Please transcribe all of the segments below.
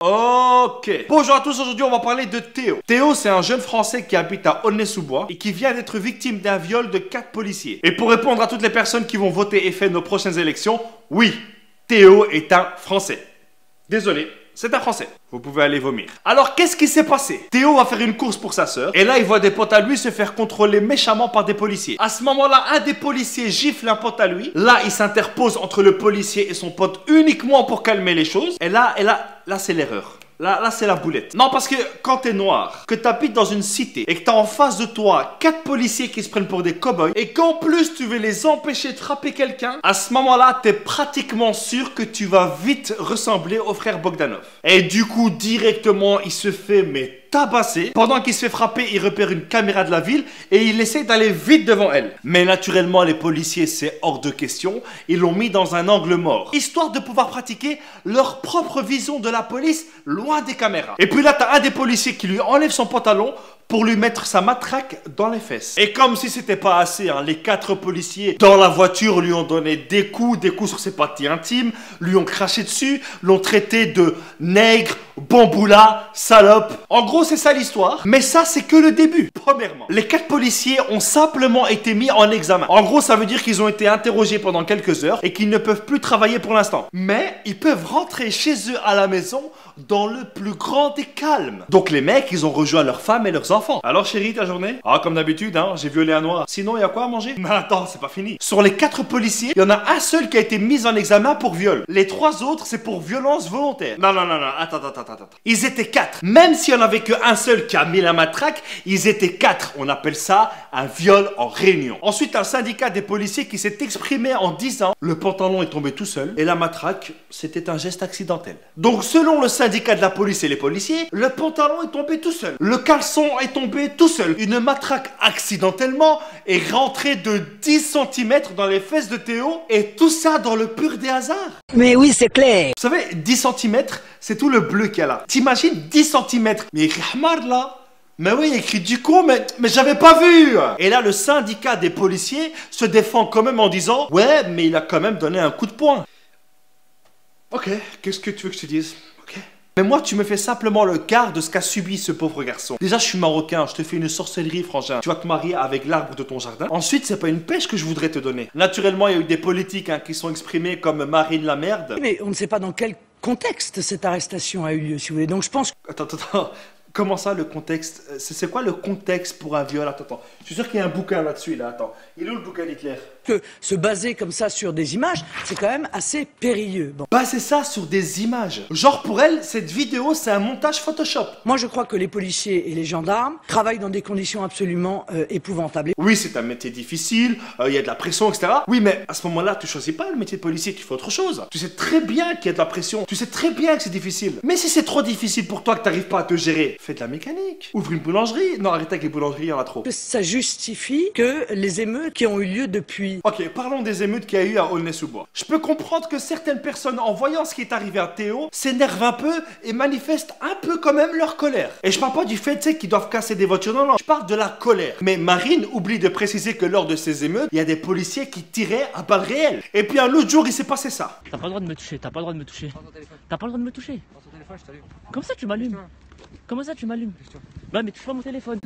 Ok. Bonjour à tous, aujourd'hui on va parler de Théo. Théo, c'est un jeune français qui habite à Aulnay-sous-Bois et qui vient d'être victime d'un viol de 4 policiers. Et pour répondre à toutes les personnes qui vont voter et faire nos prochaines élections, oui, Théo est un Français. Désolé, c'est un Français. Vous pouvez aller vomir. Alors, qu'est-ce qui s'est passé? Théo va faire une course pour sa sœur. Et là, il voit des potes à lui se faire contrôler méchamment par des policiers. À ce moment-là, un des policiers gifle un pote à lui. Là, il s'interpose entre le policier et son pote uniquement pour calmer les choses. Et là, c'est l'erreur. Là, c'est la boulette. Non, parce que quand t'es noir, que t'habites dans une cité et que t'as en face de toi 4 policiers qui se prennent pour des cow-boys et qu'en plus tu veux les empêcher de frapper quelqu'un, à ce moment-là, t'es pratiquement sûr que tu vas vite ressembler au frère Bogdanov. Et du coup, directement, il se fait tabasser. Pendant qu'il se fait frapper, il repère une caméra de la ville et il essaie d'aller vite devant elle. Mais naturellement, les policiers, c'est hors de question. Ils l'ont mis dans un angle mort, histoire de pouvoir pratiquer leur propre vision de la police loin des caméras. Et puis là, t'as un des policiers qui lui enlève son pantalon pour lui mettre sa matraque dans les fesses. Et comme si c'était pas assez, les 4 policiers dans la voiture lui ont donné des coups sur ses parties intimes, lui ont craché dessus, l'ont traité de nègre, bamboula, salope. En gros, c'est ça l'histoire. Mais ça, c'est que le début. Premièrement, les 4 policiers ont simplement été mis en examen. En gros, ça veut dire qu'ils ont été interrogés pendant quelques heures et qu'ils ne peuvent plus travailler pour l'instant. Mais ils peuvent rentrer chez eux à la maison dans le plus grand des calmes. Donc les mecs, ils ont rejoint leurs femmes et leurs enfants. Alors chérie, ta journée? Ah, comme d'habitude, j'ai violé un noir. Sinon, il y a quoi à manger? Mais attends, c'est pas fini. Sur les 4 policiers, il y en a un seul qui a été mis en examen pour viol. Les 3 autres, c'est pour violence volontaire. Non, attends. Ils étaient 4. Même s'il y en avait qu'un seul qui a mis la matraque, ils étaient 4. On appelle ça un viol en réunion. Ensuite, un syndicat des policiers qui s'est exprimé en disant le pantalon est tombé tout seul et la matraque, c'était un geste accidentel. Donc, selon le syndicat de la police et les policiers, le pantalon est tombé tout seul. Le caleçon est tombé tout seul. Une matraque accidentellement est rentrée de 10 cm dans les fesses de Théo et tout ça dans le pur des hasards. Mais oui, c'est clair. Vous savez, 10 cm, c'est tout le bleu qu'il y a là. T'imagines 10 cm? Mais il écrit Hamad là. Mais oui, il écrit du con, mais j'avais pas vu. Et là, le syndicat des policiers se défend quand même en disant ouais, mais il a quand même donné un coup de poing. Ok, qu'est-ce que tu veux que je te dise? Ok. Mais moi, tu me fais simplement le quart de ce qu'a subi ce pauvre garçon. Déjà, je suis marocain, je te fais une sorcellerie, frangin. Tu vas te marier avec l'arbre de ton jardin. Ensuite, c'est pas une pêche que je voudrais te donner. Naturellement, il y a eu des politiques qui sont exprimés comme Marine la merde. Mais on ne sait pas dans quel contexte cette arrestation a eu lieu, si vous voulez. Donc je pense que... Attends. Comment ça, le contexte? C'est quoi le contexte pour un viol? Attends. Je suis sûr qu'il y a un bouquin là-dessus, là. Attends. Il est où le bouquin d'Hitler? Que se baser comme ça sur des images, c'est quand même assez périlleux. Bon. Baser ça sur des images. Genre pour elle, cette vidéo, c'est un montage Photoshop. Moi, je crois que les policiers et les gendarmes travaillent dans des conditions absolument épouvantables. Oui, c'est un métier difficile, il y a de la pression, etc. Oui, mais à ce moment-là, tu choisis pas le métier de policier, tu fais autre chose. Tu sais très bien qu'il y a de la pression. Tu sais très bien que c'est difficile. Mais si c'est trop difficile pour toi, que t'arrives pas à te gérer, fais de la mécanique. Ouvre une boulangerie. Non, arrête avec les boulangeries, il y en a trop. Ça justifie que les émeutes qui ont eu lieu depuis... Ok, parlons des émeutes qu'il y a eu à Aulnay-sous-Bois. Je peux comprendre que certaines personnes, en voyant ce qui est arrivé à Théo, s'énervent un peu et manifestent un peu quand même leur colère. Et je parle pas du fait, tu sais, qu'ils doivent casser des voitures, non, je parle de la colère. Mais Marine oublie de préciser que lors de ces émeutes, il y a des policiers qui tiraient à balles réelles. Et puis un autre jour, il s'est passé ça. T'as pas le droit de me toucher, t'as pas le droit de me toucher. T'as pas le droit de me toucher. Comment ça tu m'allumes? Comment ça tu m'allumes? Bah mais touche pas mon téléphone.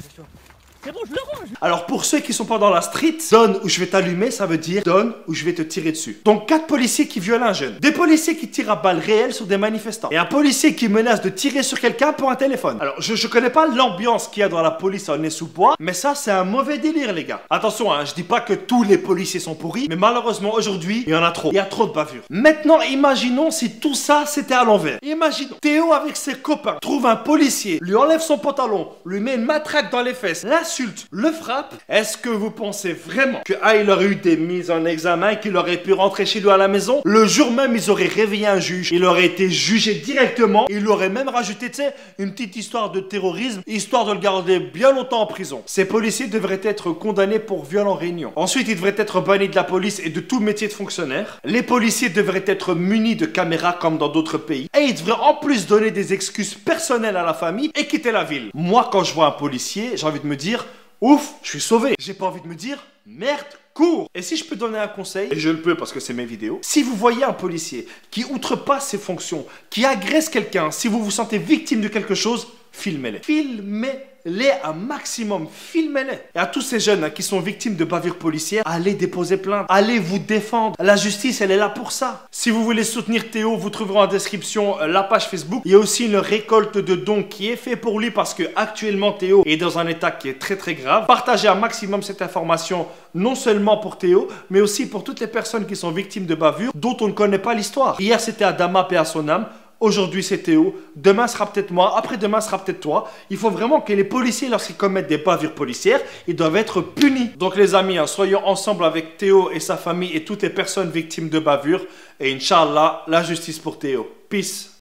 C'est bon, je le range. Alors pour ceux qui sont pas dans la street, donne ou je vais t'allumer, ça veut dire donne ou je vais te tirer dessus. Donc 4 policiers qui violent un jeune, des policiers qui tirent à balles réelles sur des manifestants, et un policier qui menace de tirer sur quelqu'un pour un téléphone. Alors je connais pas l'ambiance qu'il y a dans la police à Aulnay-sous-Bois, mais ça c'est un mauvais délire les gars. Attention, je dis pas que tous les policiers sont pourris, mais malheureusement aujourd'hui, il y en a trop. Il y a trop de bavures. Maintenant, imaginons si tout ça c'était à l'envers. Imaginons, Théo avec ses copains trouve un policier, lui enlève son pantalon, lui met une matraque dans les fesses, l'insulte, le frappe. Est-ce que vous pensez vraiment que il aurait eu des mises en examen, qu'il aurait pu rentrer chez lui à la maison? Le jour même, ils auraient réveillé un juge, il aurait été jugé directement, il aurait même rajouté, tu sais, une petite histoire de terrorisme, histoire de le garder bien longtemps en prison. Ces policiers devraient être condamnés pour viol en réunion. Ensuite, ils devraient être bannis de la police et de tout métier de fonctionnaire. Les policiers devraient être munis de caméras comme dans d'autres pays. Et ils devraient en plus donner des excuses personnelles à la famille et quitter la ville. Moi, quand je vois un policier, j'ai envie de me dire ouf, je suis sauvé. J'ai pas envie de me dire merde, cours. Et si je peux donner un conseil, et je le peux parce que c'est mes vidéos, si vous voyez un policier qui outrepasse ses fonctions, qui agresse quelqu'un, si vous vous sentez victime de quelque chose, filmez-les. Filmez-les un maximum, filmez-les. Et à tous ces jeunes qui sont victimes de bavures policières, allez déposer plainte, allez vous défendre. La justice, elle est là pour ça. Si vous voulez soutenir Théo, vous trouverez en description la page Facebook. Il y a aussi une récolte de dons qui est fait pour lui parce que actuellement Théo est dans un état qui est très très grave. Partagez un maximum cette information, non seulement pour Théo, mais aussi pour toutes les personnes qui sont victimes de bavures dont on ne connaît pas l'histoire. Hier c'était Adama, paix à son âme. Aujourd'hui c'est Théo, demain sera peut-être moi, après-demain sera peut-être toi. Il faut vraiment que les policiers, lorsqu'ils commettent des bavures policières, ils doivent être punis. Donc les amis, soyons ensemble avec Théo et sa famille et toutes les personnes victimes de bavures. Et Inch'Allah, la justice pour Théo. Peace.